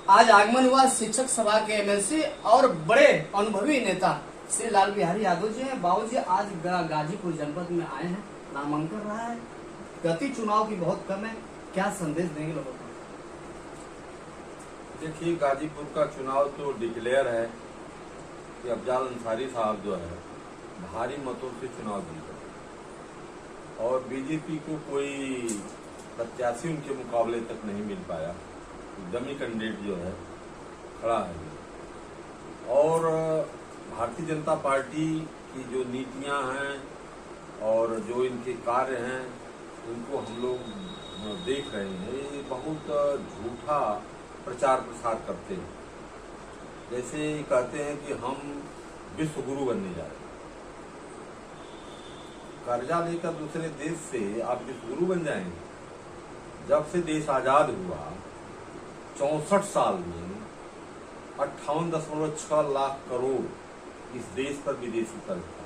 आज आगमन हुआ शिक्षक सभा के एमएलसी और बड़े अनुभवी नेता श्री लाल बिहारी यादव जी हैं। बाबू जी आज गाजीपुर जनपद में आए हैं, नामांकन रहा है, गति चुनाव की बहुत कम है, क्या संदेश देंगे लोगों को? देखिए, गाजीपुर का चुनाव तो डिक्लेयर है कि अफजाल अंसारी साहब जो है भारी मतों से चुनाव जीते और बीजेपी को कोई प्रत्याशी उनके मुकाबले तक नहीं मिल पाया। डमी कैंडिडेट जो है खड़ा है और भारतीय जनता पार्टी की जो नीतियां हैं और जो इनके कार्य हैं उनको हम लोग देख रहे हैं। ये बहुत झूठा प्रचार प्रसार करते हैं। जैसे कहते हैं कि हम विश्व गुरु बनने जा रहे हैं। कर्जा लेकर दूसरे देश से आप विश्व गुरु बन जाएंगे? जब से देश आजाद हुआ 64 साल में 58.6 लाख करोड़ इस देश पर विदेशी कर्ज था।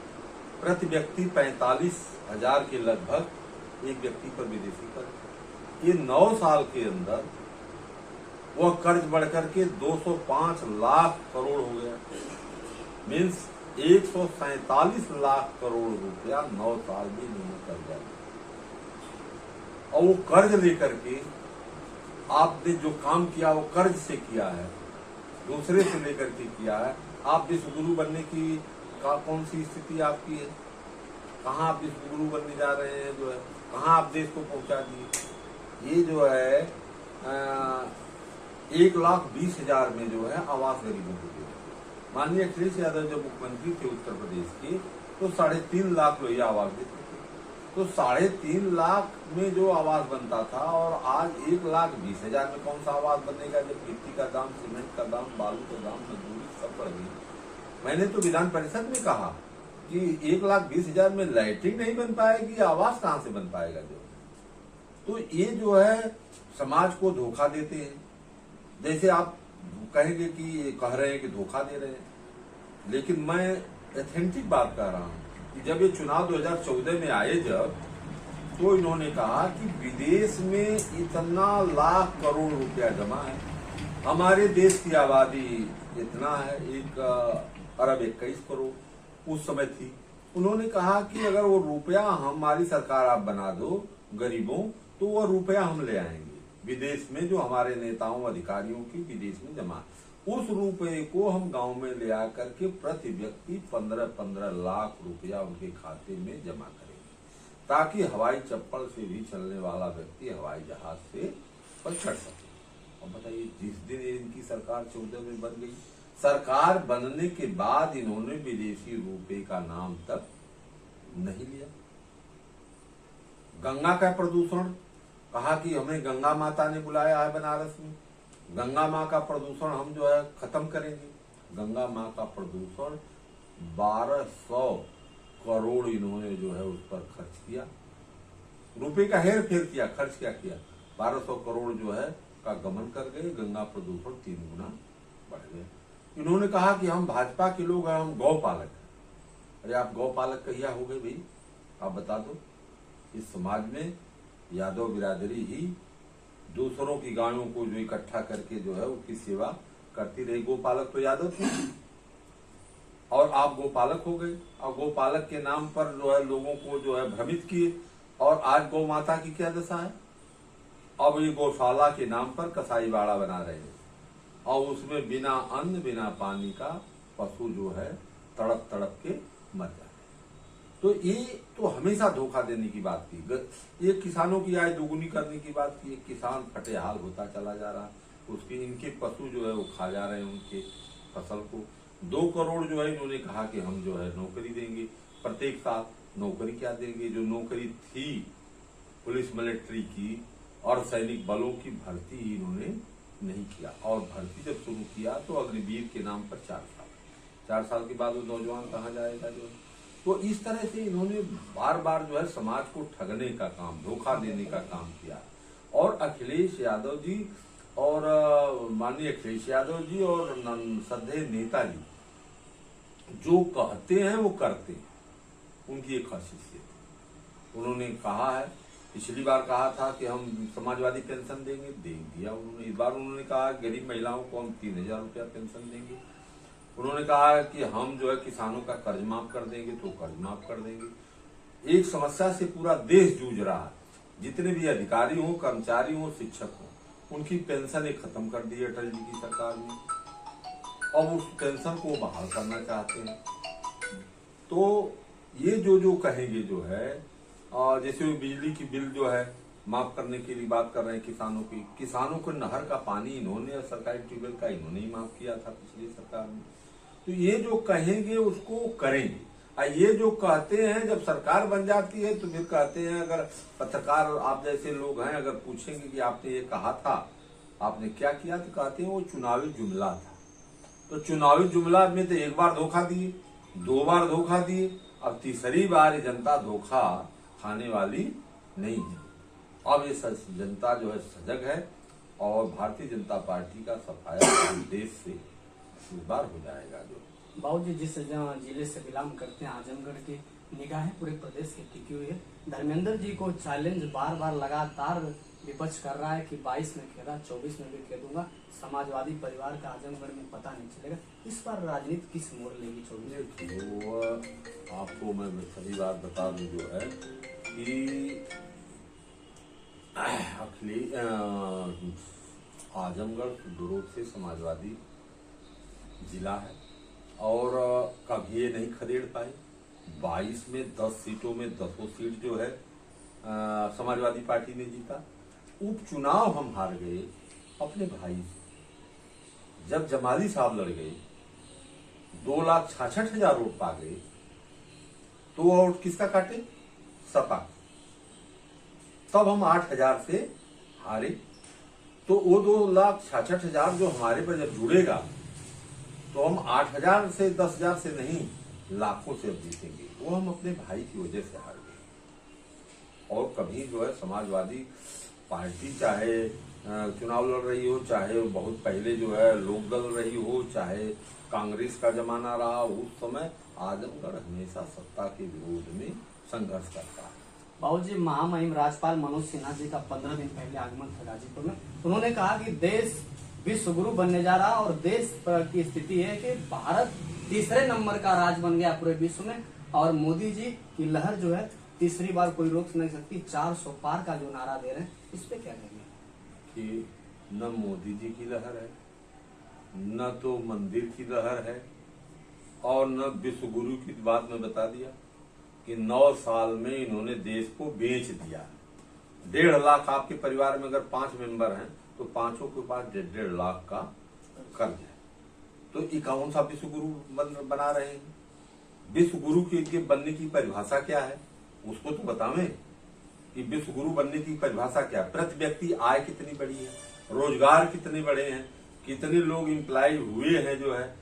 प्रति व्यक्ति 45,000 के लगभग एक व्यक्ति पर विदेशी कर्ज। ये 9 साल के अंदर वह कर्ज बढ़कर के 205 लाख करोड़ हो गया। मीन्स 147 लाख करोड़ रुपया 9 साल में इन्होंने कर्जा लिया। और वो कर्ज लेकर के आपने जो काम किया वो कर्ज से किया है, दूसरे से लेकर के किया है। आप विश्व गुरु बनने की कौन सी स्थिति आपकी है? कहाँ आप विश्व गुरु बनने जा रहे हैं? जो है कहाँ आप देश को पहुंचा दिए? ये जो है 1,20,000 में जो है आवास गरीबों को दिया। माननीय अखिलेश यादव जब मुख्यमंत्री थे उत्तर प्रदेश के तो 3.5 लाख लोग आवास देते थे। तो 3.5 लाख में जो आवास बनता था और आज 1,20,000 में कौन सा आवास बनेगा जब मिट्टी का दाम, सीमेंट का दाम, बालू का दाम, मजदूरी सब बढ़ गई। मैंने तो विधान परिषद में कहा कि 1,20,000 में लाइटिंग नहीं बन पाएगी, आवास कहां से बन पाएगा? जो तो ये जो है समाज को धोखा देते हैं। जैसे आप कहेंगे कि कह रहे हैं कि धोखा दे रहे हैं, लेकिन मैं एथेंटिक बात कर रहा हूं कि जब ये चुनाव 2014 में आए जब, तो इन्होंने कहा कि विदेश में इतना लाख करोड़ रुपया जमा है, हमारे देश की आबादी इतना है 1,21 करोड़ उस समय थी। उन्होंने कहा कि अगर वो रुपया हमारी सरकार आप बना दो गरीबों, तो वो रुपया हम ले आएंगे विदेश में, जो हमारे नेताओं अधिकारियों की विदेश में जमा, उस रुपये को हम गांव में ले आकर के प्रति व्यक्ति 15-15 लाख रुपया उनके खाते में जमा करेंगे, ताकि हवाई चप्पल से भी चलने वाला व्यक्ति हवाई जहाज से पर चढ़ सके। और बताइए, जिस दिन इनकी सरकार 14 में बन गई, सरकार बनने के बाद इन्होंने विदेशी रुपये का नाम तक नहीं लिया। गंगा का प्रदूषण, कहा कि हमें गंगा माता ने बुलाया है बनारस में, गंगा माँ का प्रदूषण हम जो है खत्म करेंगे। गंगा माँ का प्रदूषण 1,200 करोड़ इन्होंने जो है उस पर खर्च किया, रुपए का हेर फेर किया। खर्च क्या किया? 1,200 करोड़ जो है का गमन कर गए। गंगा प्रदूषण 3 गुना बढ़ गया। इन्होंने कहा कि हम भाजपा के लोग हैं, हम गौपालक हैं। अरे आप गौपालक कहिया हो गए भाई? आप बता दो। इस समाज में यादव बिरादरी ही दूसरों की गायों को जो इकट्ठा करके जो है उसकी सेवा करती रही। गोपालक तो यादव थे और आप गोपालक हो गए और गोपालक के नाम पर जो है लोगों को जो है भ्रमित किए। और आज गौ माता की क्या दशा है? अब ये गौशाला के नाम पर कसाईवाड़ा बना रहे हैं और उसमें बिना अन्न बिना पानी का पशु जो है तड़प तड़प के मर जाते। तो ये तो हमेशा धोखा देने की बात की। ये किसानों की आय दोगुनी करने की बात की। किसान फटेहाल होता चला जा रहा, उसके इनके पशु जो है वो खा जा रहे हैं उनके फसल को। 2 करोड़ जो है इन्होंने कहा कि हम जो है नौकरी देंगे प्रत्येक साल। नौकरी क्या देंगे? जो नौकरी थी पुलिस मिलिट्री की और सैनिक बलों की भर्ती इन्होंने नहीं किया। और भर्ती जब शुरू किया तो अग्निवीर के नाम पर 4 साल के बाद वो नौजवान कहाँ जाएगा? जो तो इस तरह से इन्होंने बार बार जो है समाज को ठगने का काम, धोखा देने का काम किया। और अखिलेश यादव जी और माननीय अखिलेश यादव जी और श्रद्धेय नेताजी जो कहते हैं वो करते हैं, उनकी एक खासियत। उन्होंने कहा है पिछली बार कहा था कि हम समाजवादी पेंशन देंगे, दे दिया उन्होंने। इस बार उन्होंने कहा गरीब महिलाओं को हम 3,000 रुपया पेंशन देंगे। उन्होंने कहा कि हम जो है किसानों का कर्ज माफ कर देंगे, तो कर्ज माफ कर देंगे। एक समस्या से पूरा देश जूझ रहा है। जितने भी अधिकारी हों, कर्मचारी हों, शिक्षक हों, उनकी पेंशन खत्म कर दी अटल जी की सरकार ने। अब उस पेंशन को बहाल करना चाहते हैं। तो ये जो कहेंगे जो है, और जैसे बिजली की बिल जो है माफ करने के लिए बात कर रहे हैं किसानों की। किसानों को नहर का पानी इन्होंने, सरकारी ट्यूबवेल का इन्होंने ही माफ किया था पिछली सरकार में। तो ये जो कहेंगे उसको करेंगे। ये जो कहते हैं जब सरकार बन जाती है तो फिर कहते हैं, अगर पत्रकार आप जैसे लोग हैं अगर पूछेंगे कि आपने ये कहा था, आपने क्या किया, तो कहते हैं वो चुनावी जुमला था। तो चुनावी जुमला में तो एक बार धोखा दिए, 2 बार धोखा दिए, अब तीसरी बार जनता धोखा खाने वाली नहीं है। अब ये जनता जो है सजग है और भारतीय जनता पार्टी का सफाया देश से इस बार हो जाएगा। जो बाबू जी जिस जिले से बिलोंग करते हैं, आजमगढ़ की निगाहें पूरे प्रदेश की टिकी हुई है। धर्मेंद्र जी को चैलेंज बार बार लगातार विपक्ष कर रहा है कि 22 में खेला, 24 में भी खेलूंगा। समाजवादी परिवार का आजमगढ़ में पता नहीं चलेगा। इस बार राजनीति किस मोड़ लेगी 24? तो आपको मैं सही बात बता दूं जो है कि आजमगढ़ दूर से समाजवादी जिला है और कभी ये नहीं खदेड़ पाए। 22 में 10 सीटों में 10 सीट जो है समाजवादी पार्टी ने जीता। उपचुनाव हम हार गए अपने भाई से। जब जमाली साहब लड़ गए 2,66,000 वोट पा गए, तो वोट किसका काटे? सपा। तब हम 8,000 से हारे। तो वो 2,66,000 जो हमारे पर जब जुड़ेगा तो हम 8,000 से 10,000 से नहीं, लाखों से अब जीतेंगे। वो हम अपने भाई की वजह से हार गए। और कभी जो है समाजवादी पार्टी चाहे चुनाव लड़ रही हो, चाहे बहुत पहले जो है लोकदल रही हो, चाहे कांग्रेस का जमाना रहा, उस समय आजमगढ़ हमेशा सत्ता के विरोध में संघर्ष करता है। बाबूजी, महामहिम राज्यपाल मनोज सिन्हा जी का 15 दिन पहले आगमन था गाजीपुर में। उन्होंने कहा कि देश विश्व गुरु बनने जा रहा और देश की स्थिति है कि भारत तीसरे नंबर का राज्य बन गया पूरे विश्व में। और मोदी जी की लहर जो है तीसरी बार कोई रोक नहीं सकती, 400 पार का जो नारा दे रहे हैं, इस पे क्या कहेंगे? कि न मोदी जी की लहर है, न तो मंदिर की लहर है, और न विश्व गुरु की बात में बता दिया कि 9 साल में इन्होंने देश को बेच दिया। 1.5 लाख आपके परिवार में अगर 5 मेंबर हैं तो 5 के पास 1.5 लाख का कर्ज है। तो ये कौन सा विश्व गुरु बना रहे हैं? विश्व गुरु के बनने की परिभाषा क्या है उसको तो बतावें कि विश्व गुरु बनने की परिभाषा क्या है। प्रति व्यक्ति आय कितनी बड़ी है, रोजगार कितने बड़े हैं, कितने लोग एम्प्लॉय हुए हैं, जो है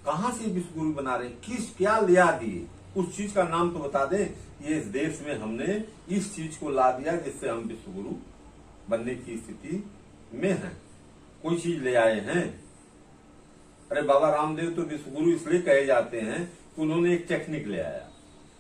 कहां से विश्व गुरु बना रहे हैं, किस क्या लिया दिए, उस चीज का नाम तो बता दें। ये इस देश में हमने इस चीज को ला दिया जिससे हम विश्व गुरु बनने की स्थिति में हैं। कोई चीज ले आए हैं? अरे बाबा रामदेव तो विश्व गुरु इसलिए कहे जाते हैं कि उन्होंने एक टेक्निक ले आया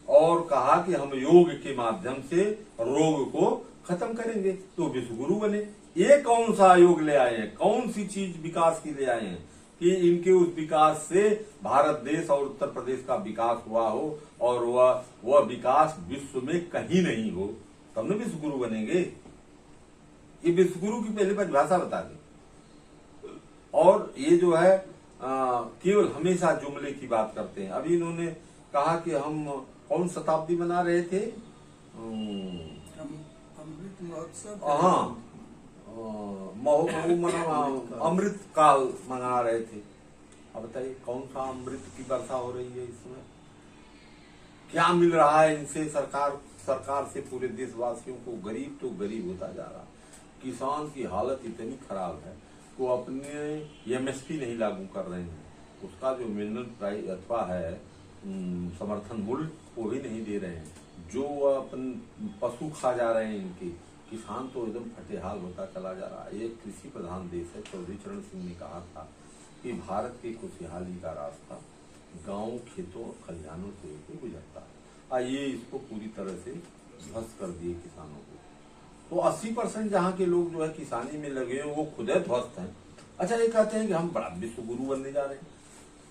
और कहा कि हम योग के माध्यम से रोग को खत्म करेंगे, तो विश्व गुरु बने। ये कौन सा योग ले आए हैं, कौन सी चीज विकास की ले आए हैं कि इनके उस विकास से भारत देश और उत्तर प्रदेश का विकास हुआ हो और वह विकास विश्व में कहीं नहीं हो, तब न विश्व गुरु बनेंगे। ये विश्व गुरु की पहले परिभाषा बता दें। और ये जो है केवल हमेशा जुमले की बात करते हैं। अभी इन्होंने कहा कि हम कौन शताब्दी मना रहे थे, अमृत महोत्सव, हाँ अमृत काल मना रहे थे। अब बताइए कौन सा अमृत की वर्षा हो रही है इसमें? क्या मिल रहा है इनसे? सरकार से पूरे देशवासियों को, गरीब तो गरीब होता जा रहा, किसान की हालत इतनी खराब है वो अपने एमएसपी नहीं लागू कर रहे हैं, उसका जो मिनिमम प्राइस अथवा है समर्थन मूल्य वो भी नहीं दे रहे हैं, जो अपन पशु खा जा रहे हैं इनके। किसान तो एकदम फटेहाल होता चला जा रहा है। एक कृषि प्रधान देश है। चौधरी चरण सिंह ने कहा था कि भारत की खुशहाली का रास्ता गांव, खेतों और खलिहानों से गुजरता है। ये इसको पूरी तरह से ध्वस्त कर दिए किसानों को। तो 80% जहाँ के लोग जो है किसानी में लगे हैं वो खुद ध्वस्त हैं। अच्छा, ये कहते हैं कि हम बड़ा विश्व गुरु बनने जा रहे हैं।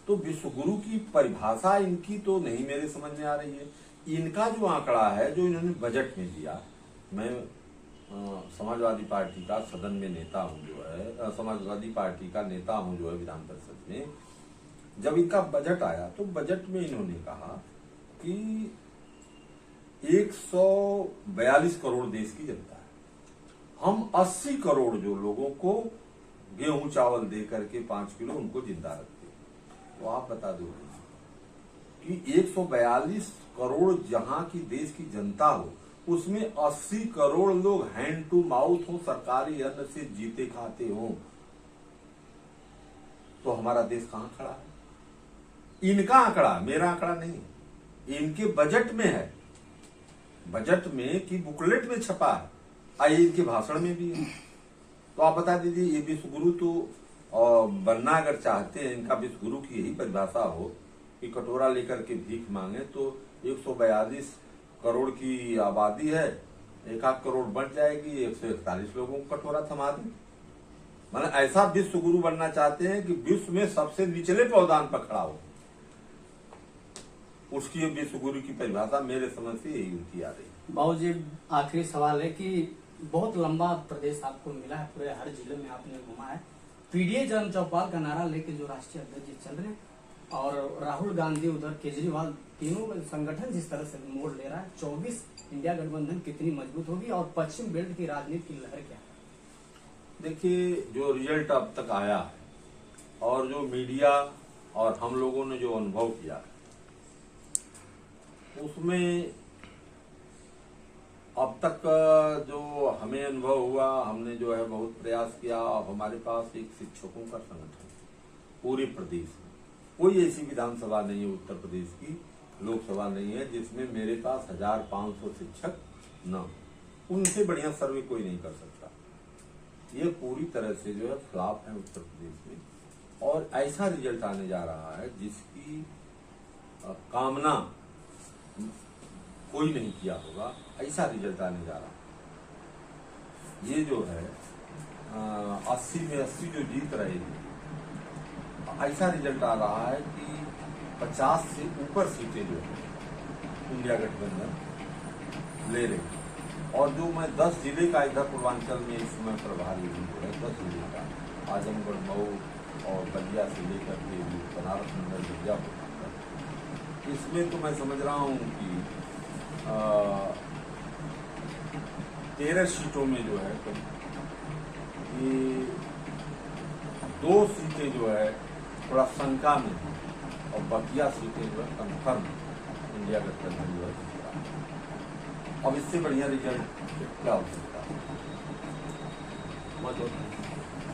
तो विश्व गुरु की परिभाषा इनकी तो नहीं मेरे समझ में आ रही है। इनका जो आंकड़ा है जो इन्होंने बजट में दिया, मैं समाजवादी पार्टी का सदन में नेता हूं, जो है समाजवादी पार्टी का नेता हूं जो है विधान परिषद में, जब इनका बजट आया तो बजट में इन्होंने कहा कि 142 करोड़ देश की जनता है, हम 80 करोड़ जो लोगों को गेहूं चावल दे करके 5 किलो उनको जिंदा रखते हैं। तो आप बता दो कि 142 करोड़ जहां की देश की जनता हो, उसमें 80 करोड़ लोग हैंड टू माउथ हो, सरकारी अन्न से जीते खाते हो, तो हमारा देश कहां खड़ा है? इनका आंकड़ा, मेरा आंकड़ा नहीं, इनके बजट में है, बजट में की बुकलेट में छपा है, आइए इनके भाषण में भी है। तो आप बता दीजिए, ये विश्व गुरु तो बनना अगर चाहते हैं, इनका विश्व गुरु की यही परिभाषा हो कि कटोरा लेकर के भीख मांगे, तो 142 करोड़ की आबादी है, 1 करोड़ बढ़ जाएगी, 141 लोगों को कटोरा थमा दें। मतलब ऐसा विश्व गुरु बनना चाहते हैं कि विश्व में सबसे निचले पौधान पर खड़ा हो। उसकी विश्व गुरु की परिभाषा मेरे समझ से यही उनकी आ रही है। बाबू जी, आखिरी सवाल है कि बहुत लंबा प्रदेश आपको मिला है, पूरे हर जिले में आपने घुमा है, पीडीए जन चौपाल का नारा लेके जो राष्ट्रीय अध्यक्ष जी चल रहे हैं और राहुल गांधी उधर केजरीवाल, तीनों संगठन जिस तरह से मोड़ ले रहा है, 24 इंडिया गठबंधन कितनी मजबूत होगी और पश्चिम बेल्ट की राजनीति की लहर क्या है? देखिए, जो रिजल्ट अब तक आया है और जो मीडिया और हम लोगों ने जो अनुभव किया है, उसमें अब तक जो हमें अनुभव हुआ, हमने जो है बहुत प्रयास किया। अब हमारे पास एक शिक्षकों का संगठन पूरे प्रदेश में, कोई ऐसी विधानसभा नहीं है उत्तर प्रदेश की, लोकसभा नहीं है जिसमें मेरे पास 1500 शिक्षक न हो। उनसे बढ़िया सर्वे कोई नहीं कर सकता। ये पूरी तरह से जो है फ्लॉप है उत्तर प्रदेश में, और ऐसा रिजल्ट आने जा रहा है जिसकी कामना कोई नहीं किया होगा, ऐसा रिजल्ट आने जा रहा है। ये जो है 80 में 80 जो जीत रहेगी, ऐसा रिजल्ट आ रहा है कि 50 से ऊपर सीटें जो है इंडिया गठबंधन ले रही। और जो मैं 10 जिले का इधर पूर्वांचल में इस समय प्रभारी हूँ, जो है 10 जिले का, आजमगढ़, मऊ और बलिया से लेकर के बनारस मंडल मिर्जापुर, इसमें तो मैं समझ रहा हूँ कि 13 सीटों में जो है ये 2 सीटें जो है थोड़ा शंका में है और बकिया सीटें जो है कन्फर्म इंडिया गठबंधन जो है। अब इससे बढ़िया रिजल्ट क्या हो सकता है?